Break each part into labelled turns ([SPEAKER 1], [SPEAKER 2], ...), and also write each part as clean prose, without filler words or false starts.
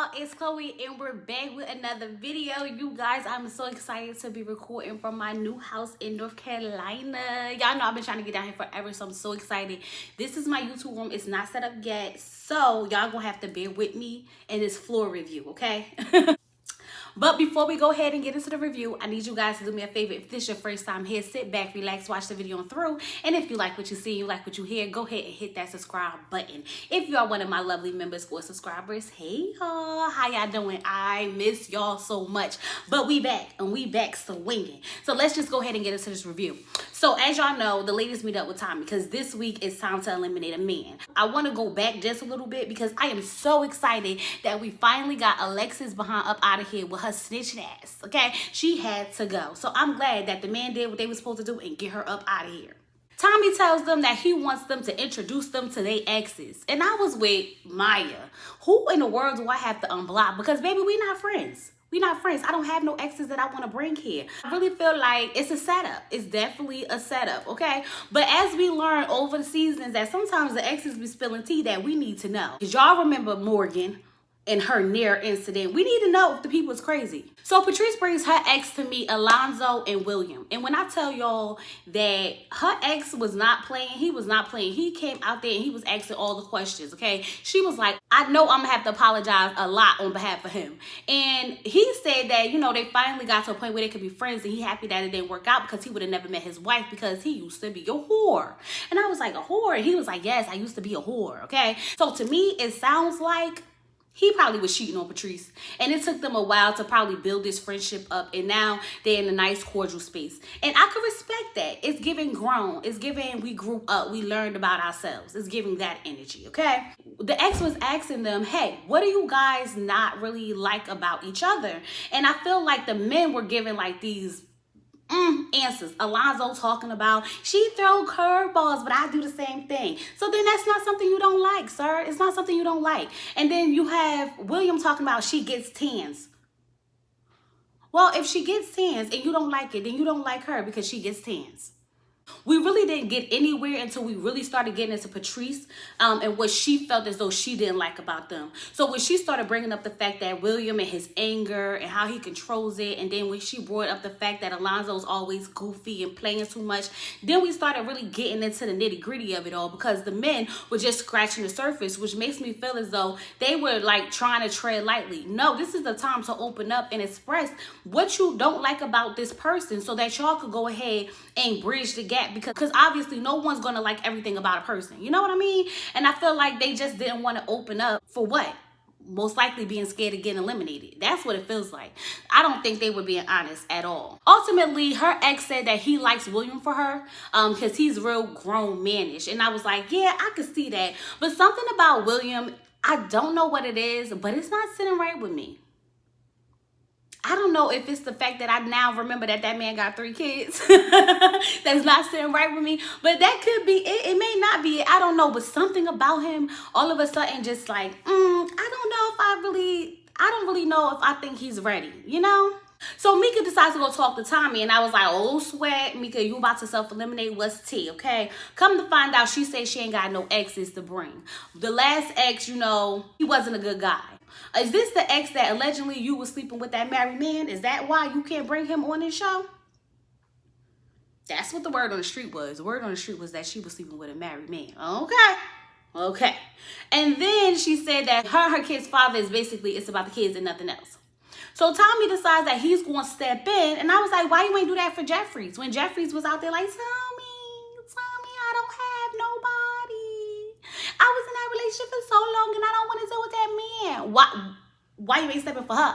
[SPEAKER 1] y'all, it's Chloe and we're back with another video. You guys, I'm so excited to be recording from my new house in North Carolina. Y'all know I've been trying to get down here forever, so I'm so excited. This is my YouTube room. It's not set up yet, so y'all gonna have to bear with me in this floor review, okay? But before we go ahead and get into the review, I need you guys to do me a favor. If this is your first time here, sit back, relax, watch the video on through. And if you like what you see, you like what you hear, go ahead and hit that subscribe button. If you are one of my lovely members or subscribers, hey y'all, how y'all doing? I miss y'all so much. But we back, and we back swinging. So let's just go ahead and get into this review. So as y'all know, the ladies meet up with Tommy because this week it's time to eliminate a man. I want to go back just a little bit because I am so excited that we finally got Alexis behind up out of here with her snitching ass, okay? She had to go. So I'm glad that the man did what they were supposed to do and get her up out of here. Tommy tells them that he wants them to introduce them to their exes. And I was with Maya. Who in the world do I have to unblock? Because baby, we not friends. We not friends. I don't have no exes that I want to bring here. I really feel like it's a setup. It's definitely a setup, okay? But as we learn over the seasons that sometimes the exes be spilling tea that we need to know. Because y'all remember Morgan and her near incident. We need to know if the people is crazy. So Patrice brings her ex to meet Alonzo and William. And when I tell y'all that her ex was not playing, he was not playing. He came out there and he was asking all the questions, okay? She was like, I know I'm gonna have to apologize a lot on behalf of him. And he said that, you know, they finally got to a point where they could be friends and he happy that it didn't work out because he would have never met his wife because he used to be a whore. And I was like, a whore? And he was like, yes, I used to be a whore, okay? So to me, it sounds like he probably was cheating on Patrice. And it took them a while to probably build this friendship up. And now they're in a nice, cordial space. And I could respect that. It's giving grown. It's giving we grew up. We learned about ourselves. It's giving that energy, okay? The ex was asking them, hey, what do you guys not really like about each other? And I feel like the men were giving like these answers. Alonzo talking about she throw curveballs, but I do the same thing. So then that's not something you don't like, sir. It's not something you don't like. And then you have William talking about she gets tans. Well, if she gets tans and you don't like it, then you don't like her because she gets tans. We really didn't get anywhere until we really started getting into Patrice and what she felt as though she didn't like about them. So when she started bringing up the fact that William and his anger and how he controls it, and then when she brought up the fact that Alonzo's always goofy and playing too much, then we started really getting into the nitty-gritty of it all because the men were just scratching the surface, which makes me feel as though they were like trying to tread lightly. No, this is the time to open up and express what you don't like about this person so that y'all could go ahead and bridge the gap. Because obviously no one's gonna like everything about a person, you know what I mean? And I feel like they just didn't want to open up for what? Most likely being scared of getting eliminated. That's what it feels like. I don't think they were being honest at all. Ultimately, her ex said that he likes William for her because he's real grown manish. And I was like, yeah, I could see that. But something about William, I don't know what it is, but it's not sitting right with me. I don't know if it's the fact that I now remember that that man got 3 kids. That's not sitting right with me. But that could be it. It may not be it. I don't know. But something about him all of a sudden just like, I don't really know if I think he's ready, you know? So Mika decides to go talk to Tommy, and I was like, oh, sweat, Mika, you about to self-eliminate, what's tea, okay? Come to find out, she said she ain't got no exes to bring. The last ex, you know, he wasn't a good guy. Is this the ex that allegedly you were sleeping with that married man? Is that why you can't bring him on this show? That's what the word on the street was. The word on the street was that she was sleeping with a married man. Okay. And then she said that her kid's father is basically, it's about the kids and nothing else. So Tommy decides that he's going to step in. And I was like, why you ain't do that for Jeffries? When Jeffries was out there like, Tommy, I don't have nobody. I was in that relationship for so long and I don't want to deal with that man. Why you ain't stepping for her?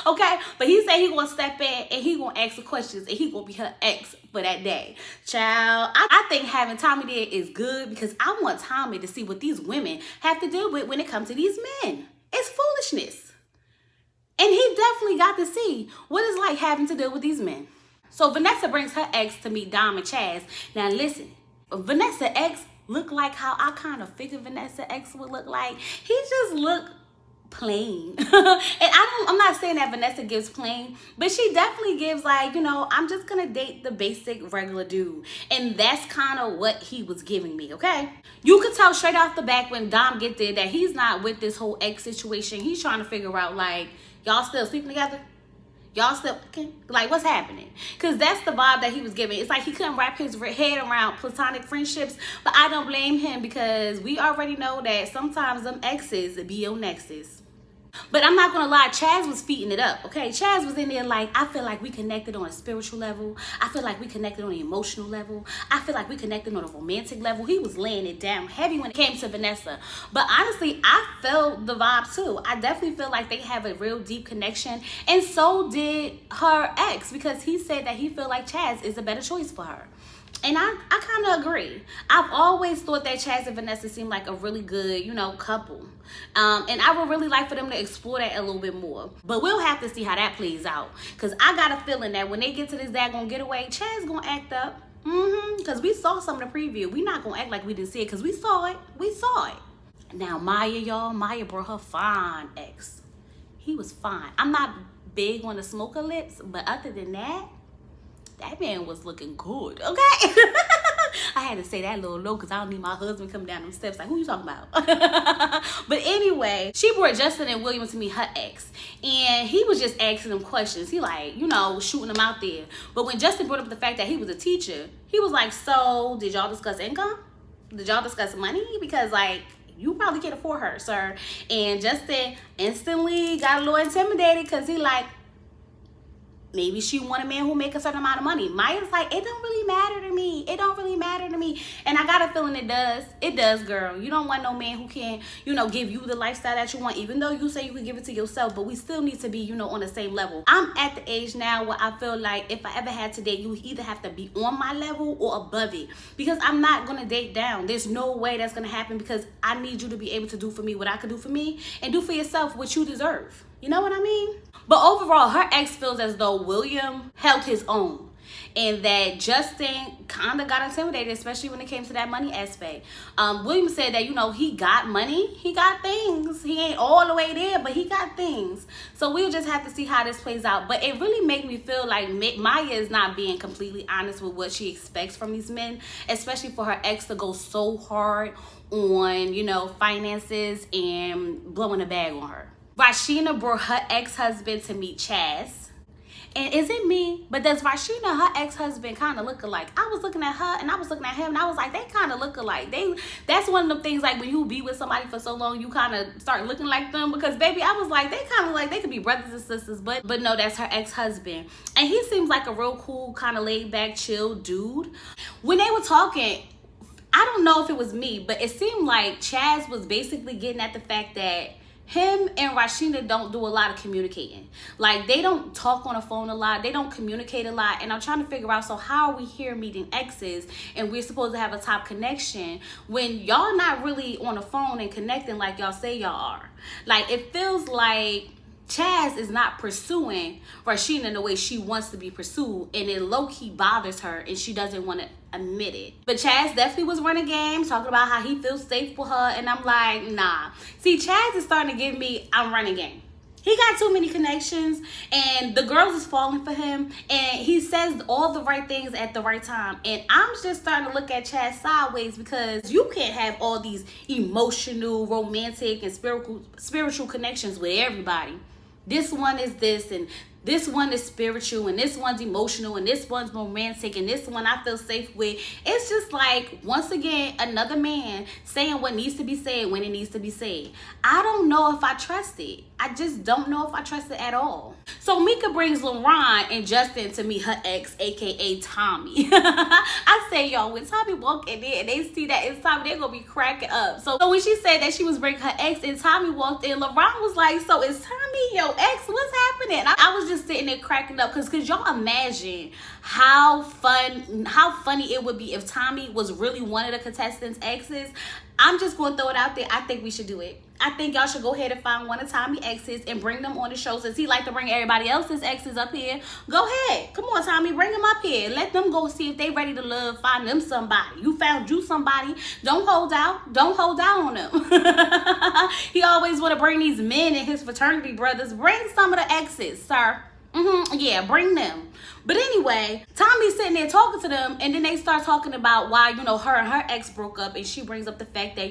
[SPEAKER 1] Okay, but he said he gonna step in and he gonna ask the questions and he gonna be her ex for that day. Child, I think having Tommy there is good because I want Tommy to see what these women have to deal with when it comes to these men. It's foolishness. And he definitely got to see what it's like having to deal with these men. So Vanessa brings her ex to meet Dom and Chaz. Now listen, Vanessa ex looked like how I kind of figured Vanessa ex would look like. He just looked plain. And I'm not saying that Vanessa gives plain, but she definitely gives like, you know, I'm just gonna date the basic regular dude. And that's kind of what he was giving me, okay? You could tell straight off the back when Dom get there that he's not with this whole ex situation. He's trying to figure out like, y'all still sleeping together? Y'all still, okay? Like, what's happening? Because that's the vibe that he was giving. It's like he couldn't wrap his head around platonic friendships, but I don't blame him because we already know that sometimes them exes be your nexus. But I'm not gonna lie, Chaz was feeding it up, okay? Chaz was in there like, I feel like we connected on a spiritual level. I feel like we connected on an emotional level. I feel like we connected on a romantic level. He was laying it down heavy when it came to Vanessa. But honestly, I felt the vibe too. I definitely feel like they have a real deep connection. And so did her ex, because he said that he felt like Chaz is a better choice for her. And I kind of agree. I've always thought that Chaz and Vanessa seemed like a really good, you know, couple. And I would really like for them to explore that a little bit more. But we'll have to see how that plays out. Because I got a feeling that when they get to this daggone getaway, Chaz going to act up. Because we saw some of the preview. We not going to act like we didn't see it because we saw it. We saw it. Now, Maya, y'all. Maya brought her fine ex. He was fine. I'm not big on the smoker lips. But other than that, that man was looking good, okay? I had to say that a little low because I don't need my husband come down them steps like, who you talking about? But anyway, she brought Justin and William to meet her ex. And he was just asking them questions. He like, you know, shooting them out there. But when Justin brought up the fact that he was a teacher, he was like, so did y'all discuss income? Did y'all discuss money? Because like, you probably can't afford her, sir. And Justin instantly got a little intimidated because he like, maybe she want a man who make a certain amount of money. Maya's like, it don't really matter to me. It don't really matter to me. And I got a feeling it does. It does, girl. You don't want no man who can, you know, give you the lifestyle that you want, even though you say you can give it to yourself. But we still need to be, you know, on the same level. I'm at the age now where I feel like if I ever had to date, you either have to be on my level or above it. Because I'm not going to date down. There's no way that's going to happen because I need you to be able to do for me what I could do for me and do for yourself what you deserve. You know what I mean? But overall, her ex feels as though William held his own and that Justin kind of got intimidated, especially when it came to that money aspect. William said that, you know, he got money, he got things. He ain't all the way there, but he got things. So we'll just have to see how this plays out. But it really made me feel like Maya is not being completely honest with what she expects from these men, especially for her ex to go so hard on, you know, finances and blowing a bag on her. Rashina brought her ex-husband to meet Chaz. And is it me? But does Rashina and her ex-husband kind of look alike? I was looking at her and I was looking at him and I was like, they kind of look alike. That's one of the things like when you be with somebody for so long, you kind of start looking like them. Because baby, I was like, they kind of like, they could be brothers and sisters. But no, that's her ex-husband. And he seems like a real cool, kind of laid back, chill dude. When they were talking, I don't know if it was me, but it seemed like Chaz was basically getting at the fact that him and Rashina don't do a lot of communicating. Like, they don't talk on the phone a lot. They don't communicate a lot. And I'm trying to figure out, so how are we here meeting exes and we're supposed to have a top connection when y'all not really on the phone and connecting like y'all say y'all are? Like, it feels like Chaz is not pursuing Rashina in the way she wants to be pursued, and it low-key bothers her and she doesn't want to admit it. But Chaz definitely was running games, talking about how he feels safe with her, and I'm like, nah. See, Chaz is starting to give me, I'm running game. He got too many connections and the girls is falling for him and he says all the right things at the right time. And I'm just starting to look at Chaz sideways because you can't have all these emotional, romantic, and spiritual connections with everybody. This one is this, and this one is spiritual, and this one's emotional, and this one's romantic, and this one I feel safe with. It's just like, once again, another man saying what needs to be said when it needs to be said. I don't know if I trust it. I just don't know if I trust it at all. So Mika brings LaRon and Justin to meet her ex, aka Tommy. I say, y'all, when Tommy walk in there and they see that it's Tommy, they're gonna be cracking up. So when she said that she was bringing her ex and Tommy walked in, LaRon was like, so is Tommy your ex? What's happening? I was just sitting there cracking up because y'all imagine how funny it would be if Tommy was really one of the contestants' exes. I'm just going to throw it out there. I think we should do it. I think y'all should go ahead and find one of Tommy exes and bring them on the show. Since he like to bring everybody else's exes up here, go ahead. Come on, Tommy, bring them up here. Let them go see if they ready to love. Find them somebody. You found you somebody. Don't hold out. Don't hold out on them. He always want to bring these men and his fraternity brothers. Bring some of the exes, sir. Yeah, bring them. But anyway, Tommy's sitting there talking to them, and then they start talking about why, her and her ex broke up, and she brings up the fact that,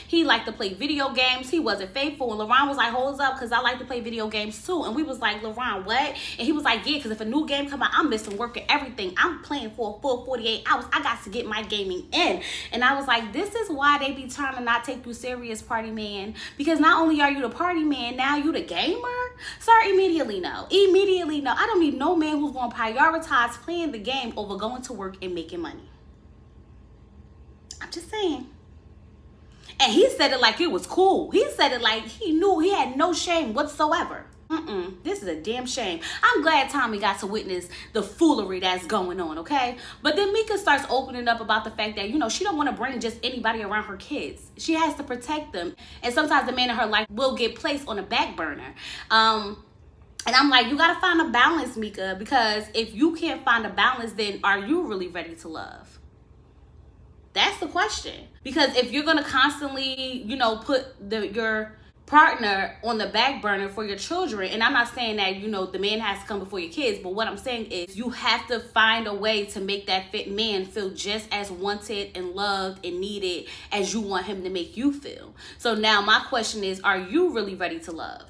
[SPEAKER 1] he liked to play video games. He wasn't faithful. And LaRon was like, hold up, because I like to play video games too. And we was like, LaRon, what? And he was like, yeah, because if a new game come out, I'm missing work and everything. I'm playing for a full 48 hours. I got to get my gaming in. And I was like, this is why they be trying to not take you serious, party man. Because not only are you the party man, now you the gamer? Sir, immediately no. Immediately no. I don't need no man who's going to prioritize playing the game over going to work and making money. I'm just saying. And he said it like it was cool. He said it like he knew he had no shame whatsoever. This is a damn shame. I'm glad Tommy got to witness the foolery that's going on, okay? But then Mika starts opening up about the fact that, she don't want to bring just anybody around her kids. She has to protect them. And sometimes the man in her life will get placed on a back burner. And I'm like, you got to find a balance, Mika, because if you can't find a balance, then are you really ready to love? That's the question. Because if you're going to constantly, put your partner on the back burner for your children, and I'm not saying that, the man has to come before your kids, but what I'm saying is you have to find a way to make that man feel just as wanted and loved and needed as you want him to make you feel. So now my question is, are you really ready to love?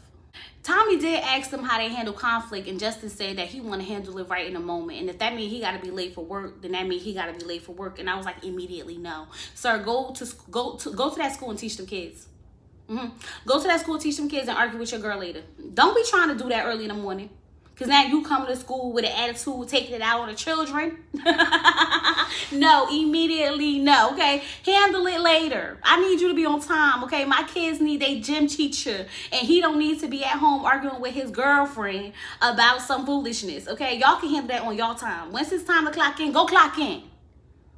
[SPEAKER 1] Tommy did ask them how they handle conflict, and Justin said that he want to handle it right in the moment. And if that means he got to be late for work, then that means he got to be late for work. And I was like, immediately no. Sir, go to that school and teach them kids. Go to that school, teach them kids, and argue with your girl later. Don't be trying to do that early in the morning. Because now you come to school with an attitude, taking it out on the children. No, immediately no, okay? Handle it later. I need you to be on time, okay? My kids need a gym teacher, and he don't need to be at home arguing with his girlfriend about some foolishness, okay? Y'all can handle that on y'all time. Once it's time to clock in, go clock in.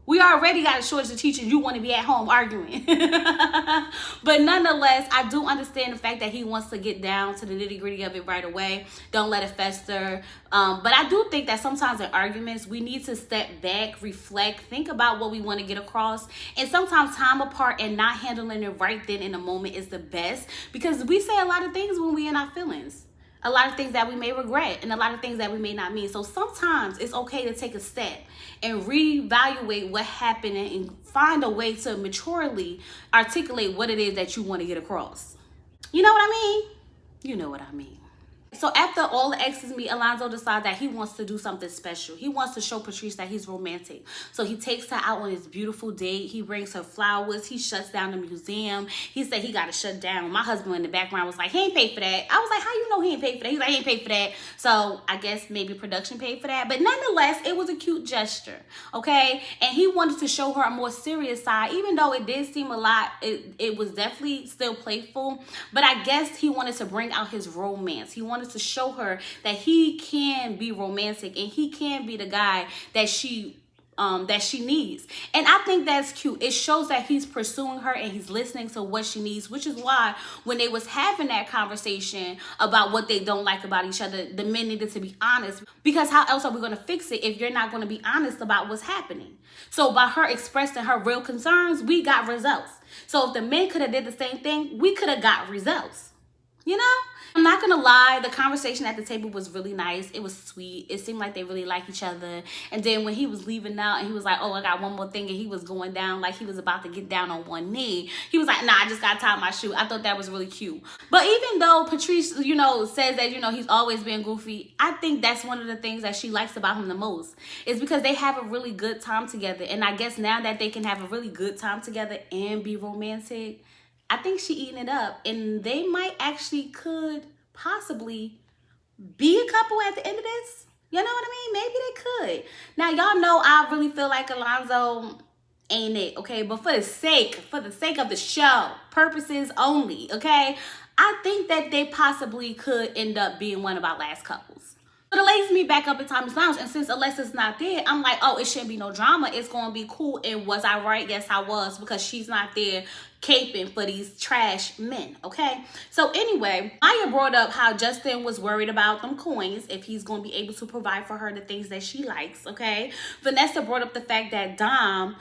[SPEAKER 1] We already got a shortage of teachers. You want to be at home arguing. But nonetheless, I do understand the fact that he wants to get down to the nitty gritty of it right away. Don't let it fester. But I do think that sometimes in arguments, we need to step back, reflect, think about what we want to get across. And sometimes time apart and not handling it right then in the moment is the best. Because we say a lot of things when we're in our feelings. A lot of things that we may regret and a lot of things that we may not mean. So sometimes it's okay to take a step and reevaluate what happened and find a way to maturely articulate what it is that you want to get across. You know what I mean? You know what I mean. So after all the exes meet, Alonzo decides that he wants to do something special. He wants to show Patrice that he's romantic. So he takes her out on his beautiful date. He brings her flowers. He shuts down the museum. He said he got to shut down. My husband in the background was like, he ain't paid for that. I was like, how you know he ain't paid for that? He's like, he ain't paid for that. So I guess maybe production paid for that. But nonetheless, it was a cute gesture, okay? And he wanted to show her a more serious side, even though it did seem a lot. It was definitely still playful. But I guess he wanted to bring out his romance. He wanted to show her that he can be romantic and he can be the guy that she needs. And I think that's cute. It shows that he's pursuing her and he's listening to what she needs, which is why when they was having that conversation about what they don't like about each other, the men needed to be honest, because how else are we going to fix it if you're not going to be honest about what's happening? So by her expressing her real concerns, we got results. So if the men could have did the same thing, we could have got results. You know? I'm not gonna lie, the conversation at the table was really nice. It was sweet. It seemed like they really like each other. And then when he was leaving out and he was like, oh, I got one more thing, and he was going down like he was about to get down on one knee, he was like, nah, I just gotta tie my shoe. I thought that was really cute. But even though Patrice, says that, he's always been goofy, I think that's one of the things that she likes about him the most, is because they have a really good time together. And I guess now that they can have a really good time together and be romantic, I think she eating it up, and they might actually could possibly be a couple at the end of this. You know what I mean? Maybe they could. Now, y'all know I really feel like Alonzo ain't it, okay? But for the sake of the show, purposes only, okay? I think that they possibly could end up being one of our last couples. So the ladies meet back up at Tommy's Lounge, and since Alexa's not there, I'm like, oh, it shouldn't be no drama. It's going to be cool. And was I right? Yes, I was, because she's not there caping for these trash men, okay? So anyway, Maya brought up how Justin was worried about them coins, if he's going to be able to provide for her the things that she likes, okay? Vanessa brought up the fact that Dom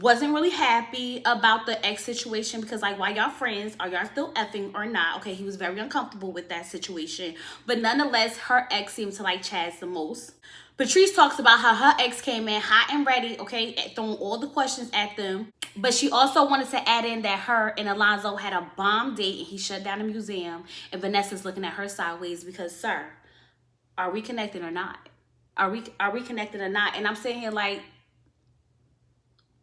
[SPEAKER 1] wasn't really happy about the ex situation because, like, why y'all friends? Are y'all still effing or not? Okay, he was very uncomfortable with that situation. But nonetheless, her ex seemed to like Chaz the most. Patrice talks about how her ex came in hot and ready, okay, throwing all the questions at them. But she also wanted to add in that her and Alonzo had a bomb date and he shut down the museum. And Vanessa's looking at her sideways because, sir, are we connected or not? Are we connected or not? And I'm sitting here like,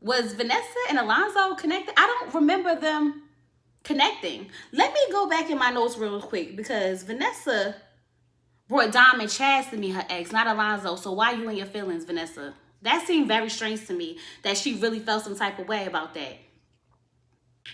[SPEAKER 1] was Vanessa and Alonzo connected? I don't remember them connecting. Let me go back in my notes real quick because Vanessa brought Dom and Chaz to meet her ex, not Alonzo. So why you in your feelings, Vanessa? That seemed very strange to me, that she really felt some type of way about that.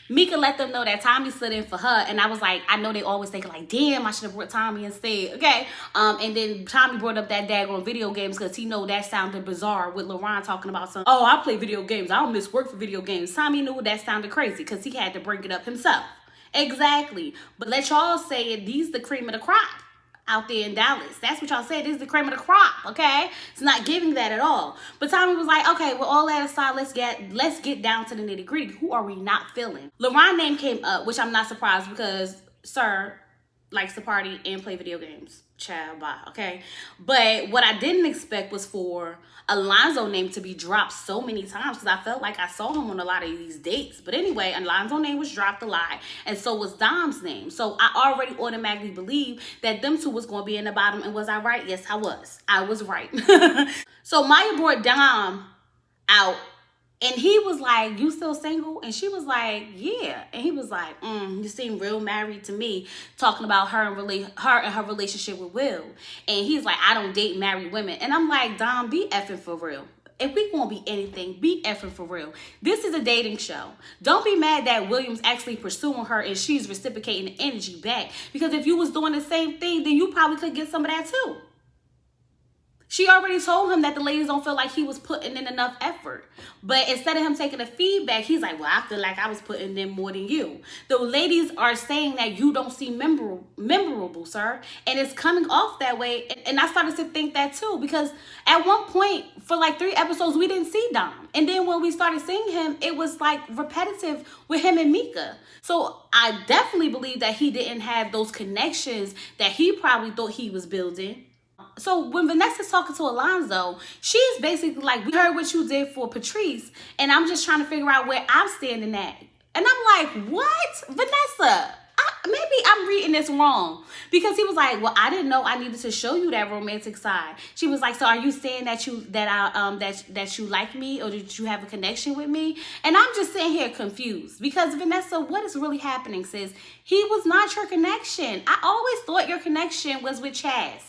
[SPEAKER 1] Mika let them know that Tommy stood in for her, and I was like, I know they always think like, damn, I should have brought Tommy instead, okay? And then Tommy brought up that daggone video games because he know that sounded bizarre with LaRon talking about some, oh, I play video games, I don't miss work for video games. Tommy knew that sounded crazy because he had to bring it up himself. Exactly. But let y'all say it, these the cream of the crop out there in Dallas. That's what y'all said. This is the cream of the crop, okay? It's not giving that at all. But Tommy was like, okay, well, all that aside, let's get down to the nitty gritty. Who are we not feeling? LaRon's name came up, which I'm not surprised because sir likes to party and play video games. Child, bye, okay? But what I didn't expect was for Alonzo's name to be dropped so many times because I felt like I saw him on a lot of these dates. But anyway, Alonzo's name was dropped a lot, and so was Dom's name. So I already automatically believed that them two was going to be in the bottom. And was I right? Yes, I was. I was right. So Maya brought Dom out, and he was like, you still single? And she was like, yeah. And he was like, you seem real married to me, talking about her and her relationship with Will. And he's like, I don't date married women. And I'm like, Dom, be effing for real. If we gonna be anything, be effing for real. This is a dating show. Don't be mad that William's actually pursuing her and she's reciprocating the energy back. Because if you was doing the same thing, then you probably could get some of that too. She already told him that the ladies don't feel like he was putting in enough effort. But instead of him taking the feedback, he's like, well, I feel like I was putting in more than you. The ladies are saying that you don't seem memorable, sir. And it's coming off that way. And I started to think that too. Because at one point, for like 3 episodes, we didn't see Dom. And then when we started seeing him, it was like repetitive with him and Mika. So I definitely believe that he didn't have those connections that he probably thought he was building. So when Vanessa's talking to Alonzo, she's basically like, we heard what you did for Patrice, and I'm just trying to figure out where I'm standing at. And I'm like, what? Vanessa, maybe I'm reading this wrong. Because he was like, well, I didn't know I needed to show you that romantic side. She was like, so are you saying that you like me, or did you have a connection with me? And I'm just sitting here confused. Because Vanessa, what is really happening, sis? He was not your connection. I always thought your connection was with Chaz.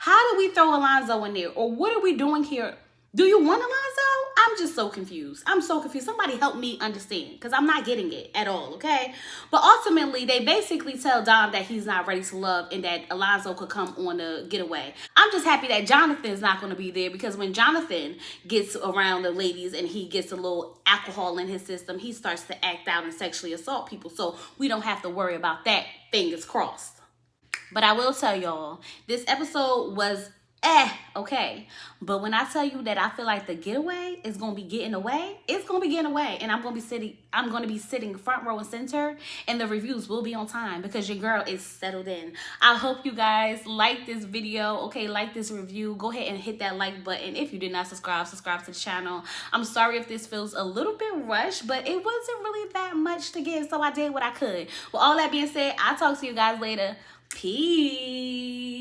[SPEAKER 1] How do we throw Alonzo in there? Or what are we doing here? Do you want Alonzo? I'm just so confused. I'm so confused. Somebody help me understand, because I'm not getting it at all, okay? But ultimately, they basically tell Dom that he's not ready to love and that Alonzo could come on a getaway. I'm just happy that Jonathan's not going to be there, because when Jonathan gets around the ladies and he gets a little alcohol in his system, he starts to act out and sexually assault people. So we don't have to worry about that. Fingers crossed. But I will tell y'all, this episode was okay. But when I tell you that I feel like the getaway is gonna be getting away, it's gonna be getting away. And I'm gonna be sitting front row and center, and the reviews will be on time because your girl is settled in. I hope you guys like this video, okay? Like this review. Go ahead and hit that like button. If you did not subscribe to the channel. I'm sorry if this feels a little bit rushed, but it wasn't really that much to give, so I did what I could. With all that being said, I'll talk to you guys later. Peace.